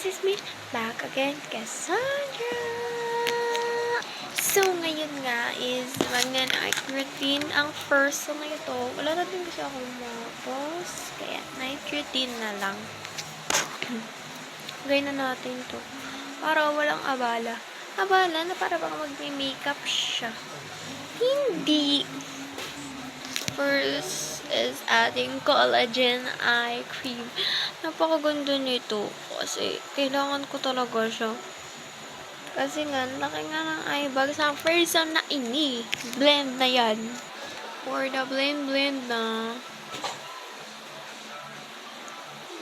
this is me, back again, Cassandra! So, ngayon nga is mag-night routine ang first na ito. Wala natin kasi ako mapos, kaya night routine na lang. Gawin na natin to. Para walang abala. Abala na para baka mag-makeup siya. Hindi! First is adding collagen eye cream. Napakaganda nito kasi kailangan ko talaga siya. Kasi nga, laki nga ng eye bags. Ang first na ini. Blend na yan. For the blend na.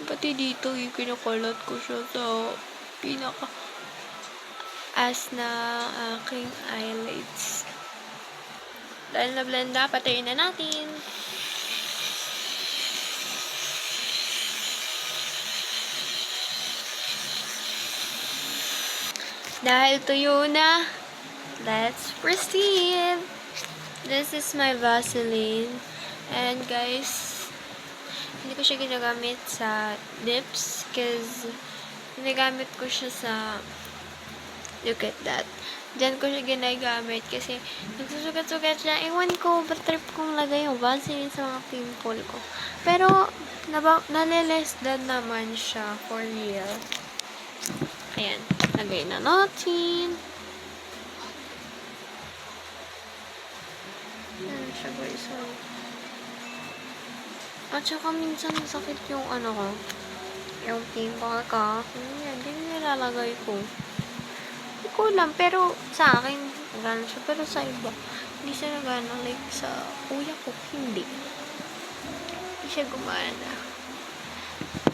Pati dito, kinakalat ko siya sa pinaka as na aking eyelids. Dahil na blend na, patayin na natin. Dahil tuyo na, let's proceed. This is my Vaseline. And guys, hindi ko siya ginagamit sa lips because ginagamit ko siya sa, look at that. Diyan ko siya ginagamit kasi nagsusugat-sugat siya. Ewan ko, ba't trip kong lagay yung Vaseline sa mga pimple ko. Pero, naliless down naman siya for real. Ayan. Lagay na natin. Ayan siya guys. At saka minsan sakit yung ano ko. Yung pimple ko. Ayan, din nilalagay ko. Hindi ko alam, pero sa akin, gano'n siya. Pero sa iba, hindi siya nagana. Like sa kuya ko, hindi. Hindi siya gumana.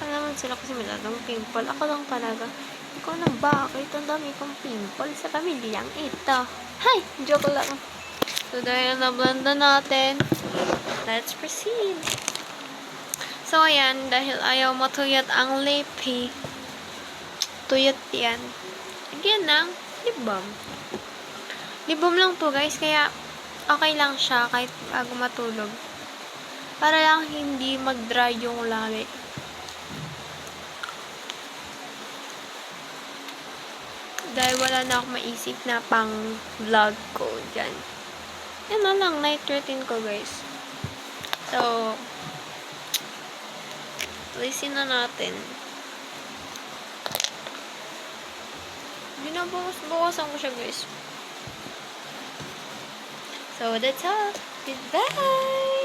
Alam naman sila kasi masyadong pimple. Ako lang talaga. Hindi ko alam bakit. Ang dami kong pimple sa pamilyang ito. Hay! Joke lang. So, dahil na-blend na natin, let's proceed. So, ayan. Dahil ayaw matuyot ang lippy. Tuyot yan. Again lang, lip balm. Lip balm lang to guys, kaya okay lang siya kahit bago matulog. Para lang hindi mag-dry yung labi. Dahil wala na akong maisip na pang vlog ko dyan. Yan na lang, night routine ko guys. So, alisin na natin. Binabawas-bawasan ko siya guys. So, that's all. Goodbye!